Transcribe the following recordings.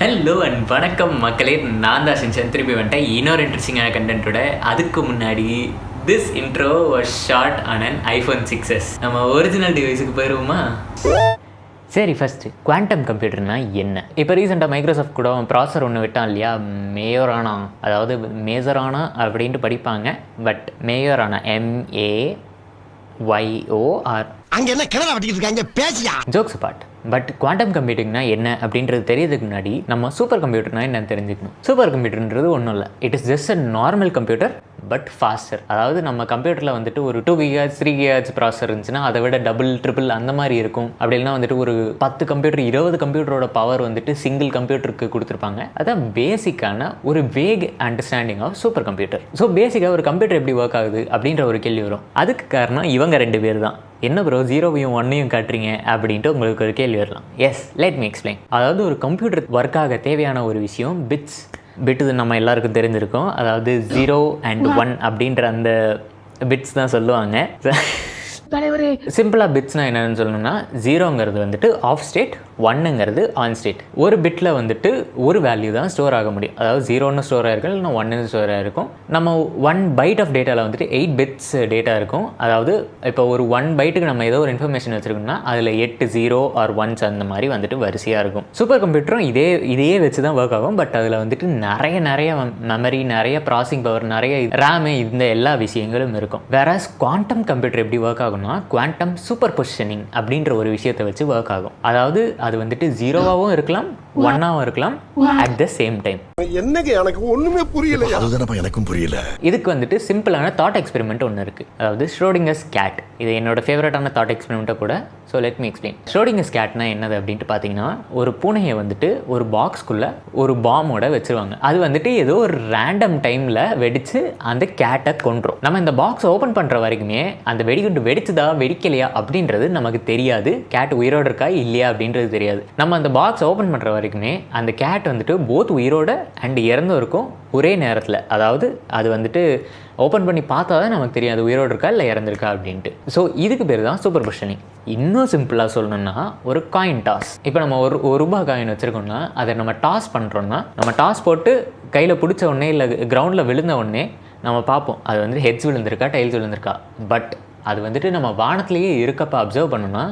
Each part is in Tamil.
ஹலோ அண்ட் வணக்கம் மக்களே, நான் தான் செஞ்சேன். திருப்பி வந்துட்டேன் இன்னொரு இன்ட்ரெஸ்டிங்கான கண்டென்ட்டோட. அதுக்கு முன்னாடி this intro was shot on an iPhone 6s. நம்ம ஒரிஜினல் டிவைஸுக்கு போயிடுவோமா? சரி, ஃபஸ்ட்டு குவாண்டம் கம்ப்யூட்டர்னா என்ன? இப்போ ரீசெண்டாக மைக்ரோசாஃப்ட் கூட ப்ராசர் ஒன்று விட்டான் இல்லையா, மேயோரானா, அதாவது மேசரானா அப்படின்ட்டு படிப்பாங்க. But Majorana MAYOR. அங்க என்ன கிணறு வட்டிக்கிட்டு இருக்காங்க, பேசியா? Jokes apart. பட் குவாண்டம் கம்ப்யூட்டிங்னா என்ன அப்படின்றது தெரியறதுக்கு முன்னாடி நம்ம சூப்பர் கம்ப்யூட்டர்னா என்னன்னு தெரிஞ்சுக்கணும். சூப்பர் கம்ப்யூட்டர்ன்றது ஒன்றும் இல்லை, it is just a normal computer but faster. அதாவது நம்ம கம்ப்யூட்டரில் வந்துட்டு ஒரு 2 GHz 3 GHz ப்ராசர் இருந்துச்சுன்னா அதை விட டபுள் ட்ரிபிள் அந்த மாதிரி இருக்கும். அப்படி இல்லைனா வந்துட்டு ஒரு 10 கம்ப்யூட்டர் 20 கம்ப்யூட்டரோட பவர் வந்துட்டு சிங்கிள் கம்ப்யூட்டருக்கு கொடுத்துருப்பாங்க. அதான் பேசிக்கான ஒரு vague understanding of super computer. So பேசிக்காக ஒரு கம்ப்யூட்டர் எப்படி ஒர்க் ஆகுது அப்படின்ற ஒரு கேள்வி வரும். அதுக்கு காரணம் இவங்க 2 பேர் தான். என்ன ப்ரோ 0வையும் 1ஐயும் காட்டுறீங்க அப்படின்ட்டு உங்களுக்கு ஒரு கேள்வி வரலாம். Yes, let me explain. அதாவது ஒரு கம்ப்யூட்டர் ஒர்க் ஆக தேவையான ஒரு விஷயம் பிட்டு நம்ம எல்லாருக்கும் தெரிஞ்சிருக்கும். அதாவது 0 and 1 அப்படின்ற அந்த பிட்ஸ் தான் சொல்லுவாங்க. சிம்பிளாக பிட்ஸ்னால் என்னென்னு சொல்லணும்னா, 0ங்கிறது வந்துட்டு ஆஃப் ஸ்டேட், 1ங்கிறது ஆன் ஸ்டேட். ஒரு பிட்டில் வந்துட்டு ஒரு வேல்யூ தான் ஸ்டோர் ஆக முடியும். அதாவது 0ன்னு ஸ்டோர் ஆகிருக்கும், இல்லைனா 1ன்னு ஸ்டோர் ஆகிருக்கும். நம்ம 1 பைட் ஆஃப் டேட்டாவில் வந்துட்டு 8 பிட்ஸ் டேட்டா இருக்கும். அதாவது இப்போ ஒரு 1 பைட்டுக்கு நம்ம ஏதோ ஒரு இன்ஃபர்மேஷன் வச்சுருக்கோம்னா அதில் 8 0 ஆர் 1s அந்த மாதிரி வந்துட்டு வரிசையாக இருக்கும். சூப்பர் கம்ப்யூட்டரும் இதையே வச்சு தான் ஒர்க் ஆகும். பட் அதில் வந்துட்டு நிறைய மெமரி, நிறைய ப்ராசஸிங் பவர், நிறைய ரேமு, இந்த எல்லா விஷயங்களும் இருக்கும். வேறஸ் குவாண்டம் கம்ப்யூட்டர் எப்படி ஒர்க் ஆகும்னா, குவாண்டம் சூப்பர் பொசிஷனிங் அப்படின்ற ஒரு விஷயத்தை வச்சு ஒர்க் ஆகும். அதாவது அது வந்துட்டு 0வாகவும் இருக்கலாம், 1ஆகவும் இருக்கலாம் அட் த சேம் டைம். என்னங்க எனக்கு ஒண்ணுமே புரியல. அதுதானப்பா எனக்கும் புரியல. இதுக்கு வந்துட்டு சிம்பிளான தாட் எக்ஸ்பெரிமெண்ட் ஒன்று இருக்குது. அதாவது ஷ்ரோடிங்கர்ஸ் கேட். இது என்னோட ஃபேவரட்டான தாட் எக்ஸ்பெரிமெண்ட்டை கூட. So let me explain. Schrodinger's கேட்னா என்னது அப்படின்ட்டு பார்த்தீங்கன்னா, ஒரு பூனையை வந்துட்டு ஒரு பாக்ஸ்குள்ளே ஒரு பாமோட வச்சுருவாங்க. அது வந்துட்டு ஏதோ ஒரு ரேண்டம் டைமில் வெடித்து அந்த கேட்டை கொன்றும். நம்ம இந்த பாக்ஸ் ஓப்பன் பண்ணுற வரைக்குமே அந்த வெடிகுண்டு வெடிச்சுதா வெடிக்கலையா அப்படின்றது நமக்கு தெரியாது. கேட் உயிரோடு இருக்கா இல்லையா அப்படின்றது தெரியாது. நம்ம அந்த பாக்ஸ் ஓப்பன் பண்ணுற வரைக்குமே அந்த கேட் வந்துட்டு போத் உயிரோட அண்ட் இறந்தும் இருக்கும் ஒரே நேரத்தில். அதாவது அது வந்துட்டு ஓப்பன் பண்ணி பார்த்தா தான் நமக்கு தெரியும் அது உயிரோடு இருக்கா இல்லை இறந்துருக்கா அப்படின்ட்டு. ஸோ இதுக்கு பேர் தான் சூப்பர் பொசிஷனிங். இன்னும் சிம்பிளாக சொல்லணும்னா, ஒரு காயின் டாஸ். இப்போ நம்ம ஒரு ரூபாய் காயின் வச்சுருக்கோம்னா அதை நம்ம டாஸ் பண்ணுறோன்னா, நம்ம டாஸ் போட்டு கையில் பிடிச்ச உடனே இல்லை கிரவுண்டில் விழுந்த உடனே நம்ம பார்ப்போம் அது வந்து ஹெட்ஸ் விழுந்திருக்கா டைல்ஸ் விழுந்திருக்கா. பட் அது வந்துட்டு நம்ம வானத்துலேயே இருக்கப்போ அப்சர்வ் பண்ணோன்னா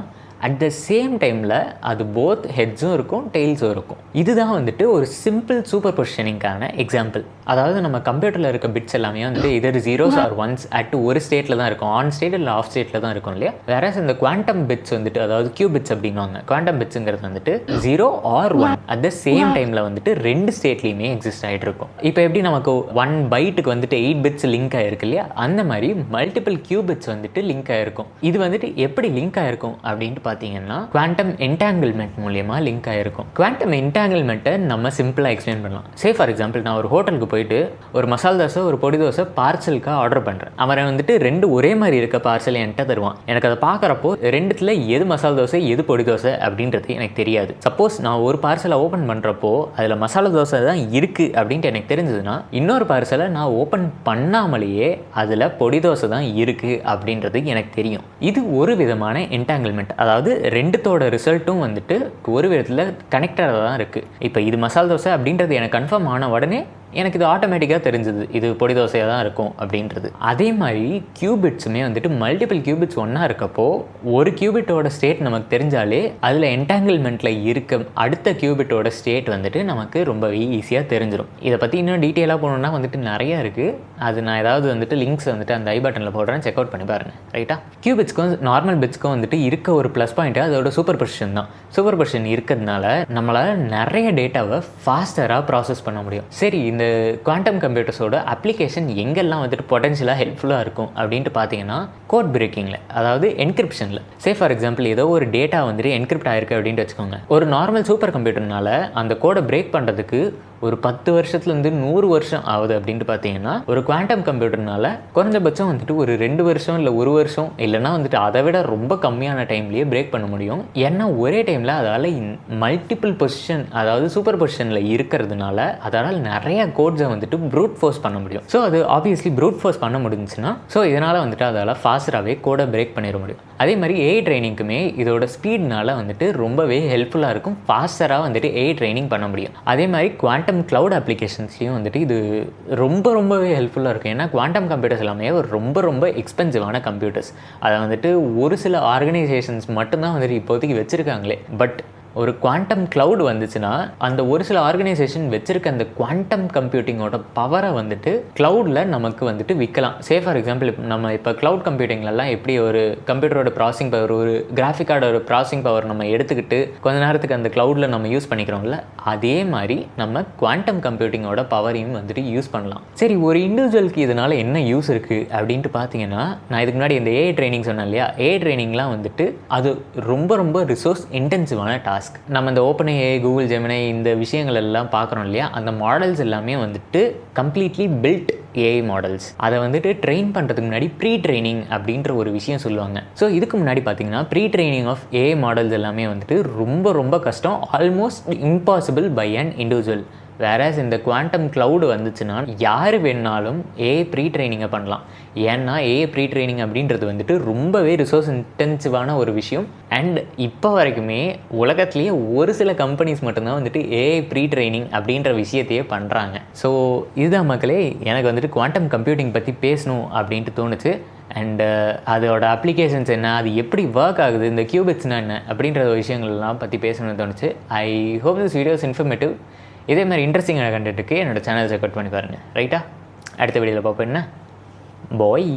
அட் த சேம் டைமில் அது போத் ஹெட்ஸும் இருக்கும் டெய்ல்ஸும் இருக்கும். இதுதான் வந்துட்டு ஒரு சிம்பிள் சூப்பர் பொசிஷனிங்கான எக்ஸாம்பிள். அதாவது நம்ம கம்ப்யூட்டரில் இருக்க பிட்ஸ் எல்லாமே வந்துட்டு இதர் 0s ஆர் 1s அட் ஒரு ஸ்டேட்டில் தான் இருக்கும், ஆன் ஸ்டேட் இல்லை ஆஃப் ஸ்டேட்டில் தான் இருக்கும் இல்லையா. வேற இந்த குவாண்டம் பிட்ஸ் வந்துட்டு, அதாவது கியூ பிட்ஸ் அப்படிங்குவாங்க. குவாண்டம் பிட்ஸுங்கிறது வந்துட்டு 0 ஆர் 1 அட் த சேம் டைமில் வந்துட்டு 2 ஸ்டேட்லேயுமே எக்ஸிஸ்ட் ஆகிட்டு இருக்கும். இப்போ எப்படி நமக்கு 1 பைட்டுக்கு வந்துட்டு 8 பிட்ஸ் லிங்க் ஆகிருக்கு இல்லையா, அந்த மாதிரி மல்டிபிள் கியூ பிட்ஸ் வந்துட்டு லிங்க் ஆகிருக்கும். இது வந்துட்டு எப்படி லிங்க் ஆகிருக்கும் அப்படின்ட்டு பார்த்தீங்கன்னா, குவாண்டம் என்டாங்கிள்மெண்ட் மூலியமா லிங்க் ஆகிருக்கும். குவாண்டம் என்டாங்கிள்மெண்ட்டை நம்ம சிம்பிளாக எக்ஸ்பிளைன் பண்ணலாம். சே ஃபார் எக்ஸாம்பிள், நான் ஒரு ஹோட்டலுக்கு போயிட்டு ஒரு மசால் தோசை ஒரு பொடி தோசை பார்சலுக்காக ஆர்டர் பண்ணுறேன். அவன் வந்துட்டு 2 ஒரே மாதிரி இருக்க பார்சல் என்கிட்ட தருவான். எனக்கு அதை பார்க்குறப்போ 2த்துல எது மசால் தோசை எது பொடி தோசை அப்படின்றது எனக்கு தெரியாது. சப்போஸ் நான் ஒரு பார்சலை ஓப்பன் பண்ணுறப்போ அதில் மசாலா தோசை தான் இருக்குது அப்படின்ட்டு எனக்கு தெரிஞ்சதுன்னா, இன்னொரு பார்சலை நான் ஓப்பன் பண்ணாமலேயே அதில் பொடி தோசை தான் இருக்குது அப்படின்றது எனக்கு தெரியும். இது ஒரு விதமான என்டாங்கிள்மெண்ட். அதாவது 2த்தோட ரிசல்ட்டும் வந்துட்டு ஒரு விதத்தில் கனெக்டடாக தான் இருக்குது. இப்போ இது மசால் தோசை அப்படின்றது எனக்கு கன்ஃபார்ம் ஆன உடனே எனக்கு இது ஆட்டோமேட்டிக்காக தெரிஞ்சது இது பொடி தோசையாக தான் இருக்கும் அப்படின்றது. அதே மாதிரி கியூபிட்ஸுமே வந்துட்டு மல்டிபிள் கியூபிட்ஸ் ஒன்றா இருக்கப்போ ஒரு கியூபிட்டோட ஸ்டேட் நமக்கு தெரிஞ்சாலே அதில் என்டாங்கிள்மெண்ட்டில் இருக்க அடுத்த கியூபிட்டோட ஸ்டேட் வந்துட்டு நமக்கு ரொம்பவே ஈஸியாக தெரிஞ்சிடும். இதை பற்றி இன்னும் டீட்டெயிலாக போகணுன்னா வந்துட்டு நிறையா இருக்குது. அது நான் ஏதாவது வந்துட்டு லிங்க்ஸ் வந்துட்டு அந்த ஐ பட்டனில் போடுறேன், செக் அவுட் பண்ணி பாருங்கள். ரைட்டா? கியூபிட்ஸ்க்கும் நார்மல் பிட்ஸ்க்கும் வந்துட்டு இருக்க ஒரு ப்ளஸ் பாயிண்ட்டு அதோட சூப்பர் பொசிஷன் தான். சூப்பர் பொசிஷன் இருக்கிறதுனால நம்மளால் நிறைய டேட்டாவை ஃபாஸ்டராக ப்ராசஸ் பண்ண முடியும். சரி, இந்த குவாண்டம் கம்ப்யூட்டர்ஸோட அப்ளிகேஷன் எங்கெல்லாம் வந்துட்டு பொட்டன்ஷியலாக ஹெல்ப்ஃபுல்லாக இருக்கும் அப்படின்ட்டு பார்த்தீங்கன்னா, கோட் பிரேக்கிங்கில், அதாவது என்கிரிப்ஷனில். சே ஃபார் எக்ஸாம்பிள், ஏதோ ஒரு டேட்டா வந்துட்டு என்கிரிப்ட் ஆயிருக்கு அப்படின்ட்டு வச்சுக்கோங்க. ஒரு நார்மல் சூப்பர் கம்ப்யூட்டர்னால அந்த கோடை பிரேக் பண்ணுறதுக்கு ஒரு 10 வருஷத்துலேருந்து 100 வருஷம் ஆகுது அப்படின்ட்டு பார்த்தீங்கன்னா ஒரு குவாண்டம் கம்ப்யூட்டர்னால குறைஞ்சபட்சம் வந்துட்டு ஒரு 2 வருஷம் இல்லை 1 வருஷம் இல்லைனா வந்துட்டு அதை விட ரொம்ப கம்மியான டைம்லேயே பிரேக் பண்ண முடியும். ஏன்னா ஒரே டைமில் அதால் மல்டிபிள் பொசிஷன், அதாவது சூப்பர் பொசிஷனில் இருக்கிறதுனால அதால் நிறைய கோட்ஸை வந்துட்டு ப்ரூட் ஃபோர்ஸ் பண்ண முடியும். ஸோ அது ஆப்வியஸ்லி ப்ரூட் ஃபோர்ஸ் பண்ண முடிஞ்சுன்னா ஸோ இதனால் வந்துட்டு அதால் ஃபாஸ்டராகவே கோடை பிரேக் பண்ணிட முடியும். அதே மாதிரி ஏஐ ட்ரைனிங்க்குமே இதோட ஸ்பீட்னால வந்துட்டு ரொம்பவே ஹெல்ப்ஃபுல்லாக இருக்கும். ஃபாஸ்டராக வந்துட்டு ஏஐ ட்ரைனிங் பண்ண முடியும். அதே மாதிரி குவாண்டம் க்ளவுட் அப்ளிகேஷன்ஸ்லையும் வந்துட்டு இது ரொம்பவே ஹெல்ப்ஃபுல்லாக இருக்கும். ஏன்னா குவாண்டம் கம்ப்யூட்டர்ஸ் எல்லாமே ஒரு ரொம்ப எக்ஸ்பென்சிவான கம்ப்யூட்டர்ஸ். அதை வந்துட்டு ஒரு சில ஆர்கனைசேஷன்ஸ் மட்டும்தான் வந்துட்டு இப்போதைக்கு வச்சுருக்காங்களே. பட் ஒரு குவாண்டம் க்ளவுட் வந்துச்சுன்னா அந்த ஒரு சில ஆர்கனைசேஷன் வச்சுருக்க அந்த குவாண்டம் கம்ப்யூட்டிங்கோட பவரை வந்துட்டு க்ளவுடில் நமக்கு வந்துட்டு விற்கலாம். ஃபார் எக்ஸாம்பிள் நம்ம இப்போ க்ளவுட் கம்ப்யூட்டிங்லலாம் எப்படி ஒரு கம்ப்யூட்டரோட ப்ராசஸிங் பவர், ஒரு கிராஃபிக் கார்டோட ப்ராசஸிங் பவர் நம்ம எடுத்துக்கிட்டு கொஞ்ச நேரத்துக்கு அந்த க்ளவுடில் நம்ம யூஸ் பண்ணிக்கிறோம்ல, அதே மாதிரி நம்ம குவாண்டம் கம்ப்யூட்டிங்கோட பவரையும் வந்துட்டு யூஸ் பண்ணலாம். சரி, ஒரு இண்டிவிஜுவலுக்கு இதனால் என்ன யூஸ் இருக்குது அப்படின்ட்டு பார்த்தீங்கன்னா, நான் இதுக்கு முன்னாடி இந்த ஏஐ ட்ரைனிங் சொன்னேன் இல்லையா, ஏஐ ட்ரைனிங்லாம் வந்துட்டு அது ரொம்ப ரிசோர்ஸ் இன்டென்சிவான டாஸ்க். நம்ம இந்த ஓப்பன் ஏஐ, கூகுள் ஜெமினி இந்த விஷயங்கள் எல்லாம் பார்க்குறோம் இல்லையா, அந்த மாடல்ஸ் எல்லாமே வந்துட்டு கம்ப்ளீட்லி பில்ட் ஏஐ மாடல்ஸ். அதை வந்துட்டு ட்ரெயின் பண்ணுறதுக்கு முன்னாடி ப்ரீ ட்ரைனிங் அப்படின்ற ஒரு விஷயம் சொல்லுவாங்க. ஸோ இதுக்கு முன்னாடி பார்த்தீங்கன்னா pre training of AI models எல்லாமே வந்துட்டு ரொம்ப கஷ்டம், almost impossible by an individual. Whereas இந்த குவாண்டம் க்ளவுடு வந்துச்சுன்னா யார் வேணாலும் ஏஐ ப்ரீ ட்ரைனிங்கை பண்ணலாம். ஏன்னா ஏஐ ப்ரீ ட்ரைனிங் அப்படின்றது வந்துட்டு ரொம்பவே ரிசோர்ஸ் இன்டென்சிவான ஒரு விஷயம். அண்ட் இப்போ வரைக்குமே உலகத்துலேயே ஒரு சில கம்பெனிஸ் மட்டும்தான் வந்துட்டு ஏஐ ப்ரீ ட்ரைனிங் அப்படின்ற விஷயத்தையே பண்ணுறாங்க. ஸோ இதுதான் மக்களே, எனக்கு வந்துட்டு குவாண்டம் கம்ப்யூட்டிங் பற்றி பேசணும் அப்படின்ட்டு தோணுச்சு. அண்டு அதோட அப்ளிகேஷன்ஸ் என்ன, அது எப்படி ஒர்க் ஆகுது, இந்த கியூபிட்ஸ்னால் என்ன அப்படின்ற விஷயங்கள்லாம் பற்றி பேசணும்னு தோணுச்சு. I hope this videos informative. இதே மாதிரி இன்ட்ரெஸ்டிங்கான கண்டென்ட்டுக்கு என்னோடய சேனல் செக் அவுட் பண்ணி பாருங்கள். ரைட்டா, அடுத்த வீடியோவில் பார்ப்போம். என்ன பாய்.